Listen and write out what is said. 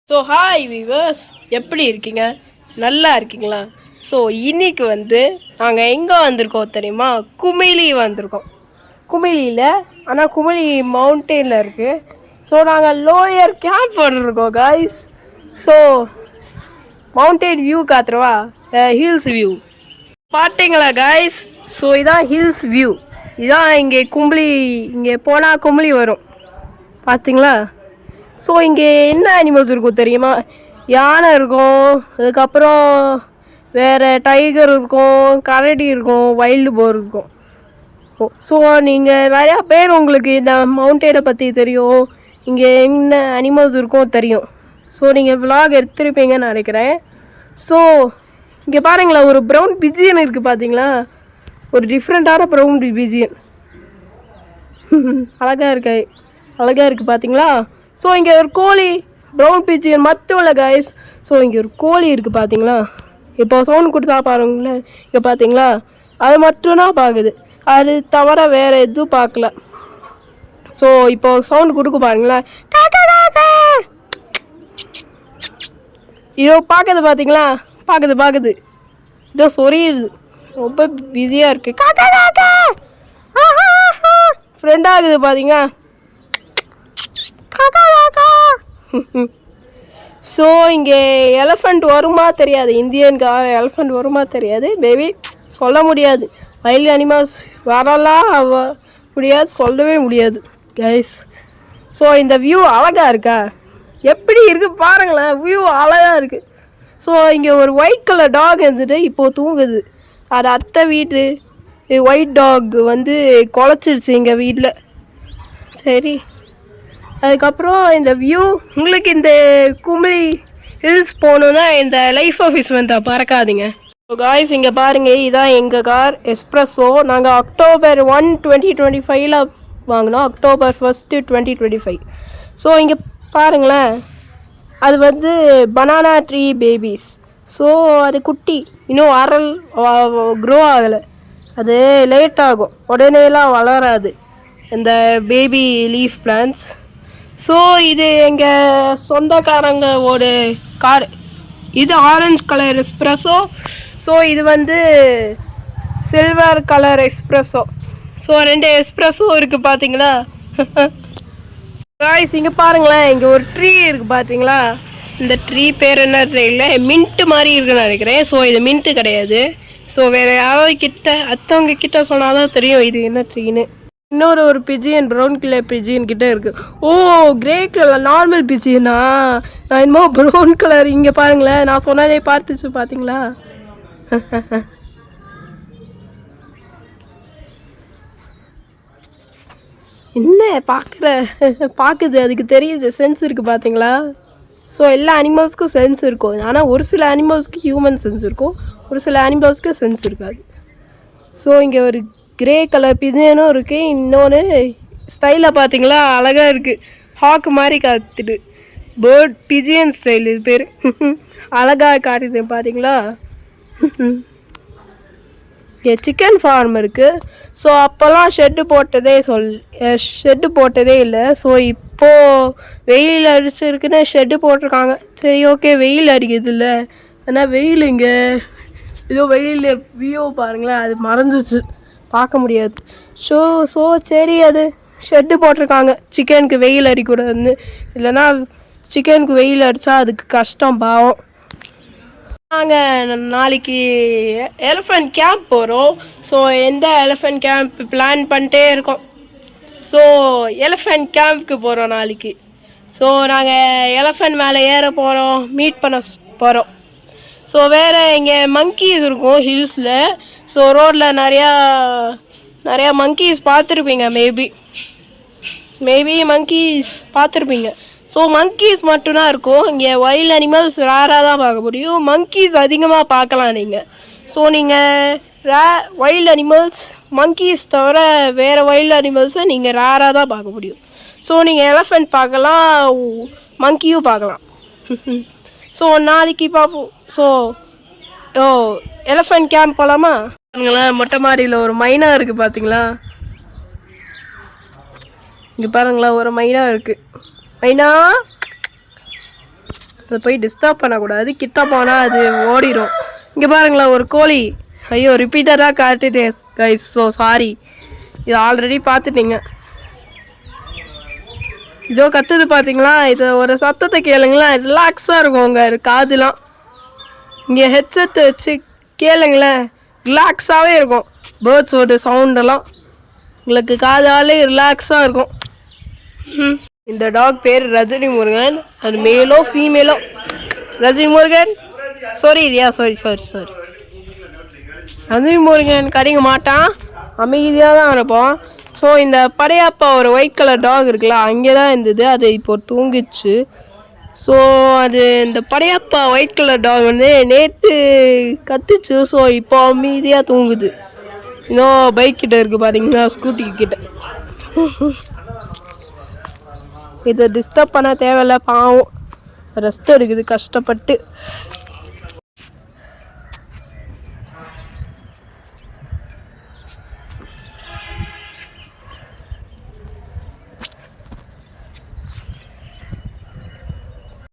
So hi viewers, எப்படி இருக்கீங்க? நல்லா இருக்கீங்களா? ஸோ இன்னைக்கு நாங்கள் எங்கே வந்திருக்கோம் தெரியுமா? குமிளி வந்திருக்கோம். குமிளியில், ஆனால் குமிளி மவுண்டெயினில் இருக்குது. ஸோ நாங்கள் லோயர் கேம்ப் பண்ணிருக்கோம் காய்ஸ். ஸோ மவுண்டெயின் வியூ காத்துருவா, ஹில்ஸ் வியூ பார்த்தீங்களா காய்ஸ்? ஸோ இதான் ஹில்ஸ் வியூ. இதான் இங்கே குமிளி, இங்கே போனால் குமிளி வரும் பார்த்தீங்களா? ஸோ இங்கே என்ன அனிமல்ஸ் இருக்கும் தெரியுமா? யானை இருக்கும், அதுக்கப்புறம் வேறு டைகர் இருக்கும், கரடி இருக்கும், வைல்டு போர் இருக்கும். ஸோ நீங்கள் நிறையா பேர் உங்களுக்கு இந்த மவுண்டெயினை பற்றி தெரியும், இங்கே என்ன அனிமல்ஸ் இருக்கும் தெரியும். ஸோ நீங்கள் விலாக் எடுத்துருப்பீங்கன்னு நினைக்கிறேன். ஸோ இங்கே பாருங்களேன், ஒரு ப்ரௌன் பிஜியன் இருக்குது பார்த்தீங்களா? ஒரு டிஃப்ரெண்ட்டான ப்ரௌன் பிஜியன். அழகாக இருக்குது பார்த்தீங்களா? ஸோ இங்கே ஒரு கோழி, ப்ரௌன் பிஜியன் மட்டும் இல்லை கைஸ். ஸோ இங்கே ஒரு கோழி இருக்குது பார்த்தீங்களா? இப்போ சவுண்ட் கொடுத்தா பாருங்களேன், இங்கே பார்த்தீங்களா? அது மட்டும்தான் பார்க்குது, அது தவிர வேறு எதுவும் பார்க்கல. ஸோ இப்போ சவுண்ட் கொடுக்க பாருங்களேன், இதோ பார்க்குது பார்த்தீங்களா? பார்க்குது இதோ சொரியுது, ரொம்ப பிஸியாக இருக்குது. ஃப்ரெண்டாகுது பார்த்தீங்களா? ஸோ இங்கே எலஃபண்ட் வருமா தெரியாது, இந்தியனுக்கு எலஃபண்ட் வருமா தெரியாது, மேபி சொல்ல முடியாது. வைல்டு அனிமல்ஸ் வரலாம் முடியாது, சொல்லவே முடியாது கைஸ். ஸோ இந்த வியூ அழகாக இருக்கா? எப்படி இருக்குது பாருங்களேன், வியூ அழகாக இருக்குது. ஸோ இங்கே ஒரு ஒயிட் கலர் டாக் இருந்துட்டு இப்போது தூங்குது. அது அத்தை வீட்டு ஒயிட் டாக் குலைச்சிருச்சு எங்கள் வீட்டில். சரி, அதுக்கப்புறம் இந்த வியூ உங்களுக்கு இந்த குமிளி ஹில்ஸ் போகணுன்னா இந்த லைஃப் ஆஃபீஸ் பறக்காதீங்க. ஸோ காய்ஸ் இங்கே பாருங்கள், இதுதான் எங்கள் கார் எஸ்ப்ரெஸோ. நாங்கள் October 1, 2025 வாங்கினோம், October 1, 2025. ஸோ இங்கே பாருங்களேன், அது பனானா ட்ரீ பேபிஸ். ஸோ அது குட்டி, இன்னும் அரல் க்ரோ ஆகலை, அது லேட் ஆகும், உடனேலாம் வளராது இந்த பேபி லீஃப் பிளான்ட்ஸ். ஸோ இது எங்கள் சொந்தக்காரங்களோட கார். இது ஆரஞ்சு கலர் எஸ்ப்ரெஸோ. ஸோ இது silver colour espresso. So 2 espresso இருக்குது பார்த்தீங்களா? காய்ஸ் இங்கே பாருங்களேன், இங்கே ஒரு ட்ரீ இருக்குது பார்த்தீங்களா? இந்த ட்ரீ பேர் என்ன தெரியல, மின்ட்டு மாதிரி இருக்குன்னு நினைக்கிறேன். ஸோ இது மின்ட்டு கிடையாது. ஸோ வேறு யாராவது அத்தவங்க கிட்ட சொன்னால் தான் தெரியும் இது என்ன ட்ரீன்னு. இன்னொரு பிஜியன், ப்ரௌன் கலர் பிஜியன் கிட்டே இருக்குது. ஓ, கிரே கலர் நார்மல் பிஜியனா? நான் என்னமோ ப்ரௌன் கலர். இங்கே பாருங்களேன், நான் சொன்னதே பார்த்துச்சு பார்த்தீங்களா? என்ன பார்க்குது, அதுக்கு தெரியுது, சென்ஸ் இருக்குது பார்த்தீங்களா? ஸோ எல்லா அனிமல்ஸ்க்கும் சென்ஸ் இருக்கும், ஆனால் ஒரு சில அனிமல்ஸ்க்கு ஹியூமன் சென்ஸ் இருக்கும், ஒரு சில அனிமல்ஸ்க்கு சென்ஸ் இருக்காது. ஸோ இங்கே ஒரு கிரே கலர் பிஜியனும் இருக்குது. இன்னொன்று ஸ்டைலாக பார்த்தீங்களா, அழகாக இருக்குது, ஹாக்கு மாதிரி காத்துட்டு, பேர்ட் பிஜியன் ஸ்டைல் இது பேர். அழகாக காட்டுது பார்த்தீங்களா? இங்கே சிக்கன் ஃபார்ம் இருக்குது. ஸோ அப்போல்லாம் ஷெட்டு போட்டதே இல்லை. ஸோ இப்போது வெயில் அடிச்சிருக்குன்னு ஷெட்டு போட்டிருக்காங்க. சரி, ஓகே, வெயில் அடிக்குது இல்லை, ஆனால் வெயில் இங்கே ஏதோ வெயில் வியூ பாருங்களேன், அது மறைஞ்சிச்சு, பார்க்க முடியாது. ஸோ சரி, அது ஷெட்டு போட்டிருக்காங்க, சிக்கனுக்கு வெயில் அடிக்கூடாதுன்னு. இல்லைன்னா சிக்கனுக்கு வெயில் அடித்தா அதுக்கு கஷ்டம், பாவம். நாங்கள் நாளைக்கு எலிஃபண்ட் கேம்ப் போகிறோம். ஸோ எந்த எலிஃபண்ட் கேம்ப் பிளான் பண்ணிட்டே இருக்கோம். ஸோ எலிஃபண்ட் கேம்ப்க்கு போகிறோம் நாளைக்கு. ஸோ நாங்கள் எலிஃபண்ட் மேலே ஏற போகிறோம், மீட் பண்ண போகிறோம். ஸோ வேறு இங்கே மங்கீஸ் இருக்கும் ஹில்ஸில். ஸோ ரோட்டில் நிறையா மங்கீஸ் பார்த்துருப்பீங்க, மேபி மங்கீஸ் பார்த்துருப்பீங்க. ஸோ மங்கீஸ் மட்டும்தான் இருக்கும் இங்கே, வைல்டு அனிமல்ஸ் ரேராக தான் பார்க்க முடியும், மங்கீஸ் அதிகமாக பார்க்கலாம் நீங்கள். ஸோ நீங்கள் வைல்டு அனிமல்ஸ் மங்கீஸ் தவிர வேறு வைல்டு அனிமல்ஸை நீங்கள் ரேராக தான் பார்க்க முடியும். ஸோ நீங்கள் எலிஃபண்ட் பார்க்கலாம், மங்கியும் பார்க்கலாம். ஸோ நாளைக்கு பார்ப்போம். ஸோ எலிஃபண்ட் கேம்ப் போகலாமா? பாருங்களேன், மொட்டை மாடியில் ஒரு மைனா இருக்குது பார்த்தீங்களா? இங்கே பாருங்களா, ஒரு மைனா இருக்குது. மைனா அதை போய் டிஸ்டர்ப் பண்ணக்கூடாது. கிட்ட போனால் அது ஓடிடும். இங்கே பாருங்களேன் ஒரு கோழி. ஐயோ ரிப்பீட்டடாக காட்டுட்டேன் கைஸ், ஸோ சாரி. இது ஆல்ரெடி பார்த்துட்டீங்க. இதோ கத்துது பார்த்தீங்களா? இது ஒரு சத்தத்தை கேளுங்களேன், ரிலாக்ஸாக இருக்கும் உங்கள் காதுலாம். இங்கே ஹெட்செட் வச்சு கேளுங்களேன், ரிலாக்ஸாகவே இருக்கும். பேர்ட்ஸோட சவுண்டெல்லாம் உங்களுக்கு காதாலே ரிலாக்ஸாக இருக்கும். இந்த டாக் பேர் ரஜினி முருகன். அது மேலோ ஃபீமேலோ? ரஜினி முருகன் சாரி ரஜினி முருகன் கடிங்க மாட்டான், அமைதியாக தான் இருப்போம். ஸோ இந்த படையாப்பா ஒரு ஒயிட் கலர் டாக் இருக்குல்ல, அங்கே தான் இருந்தது. அது இப்போ தூங்கிச்சு. ஸோ அது இந்த படையாப்பா ஒயிட் கலர் டாக் வந்து நேற்று கத்துச்சு. ஸோ இப்போ அமைதியாக தூங்குது. இன்னும் பைக் கிட்ட இருக்குது பார்த்தீங்கன்னா, ஸ்கூட்டி கிட்ட. இதை டிஸ்டர்ப் பண்ண தேவையில்ல, பாவம் ரெஸ்ட் எடுக்குது கஷ்டப்பட்டு.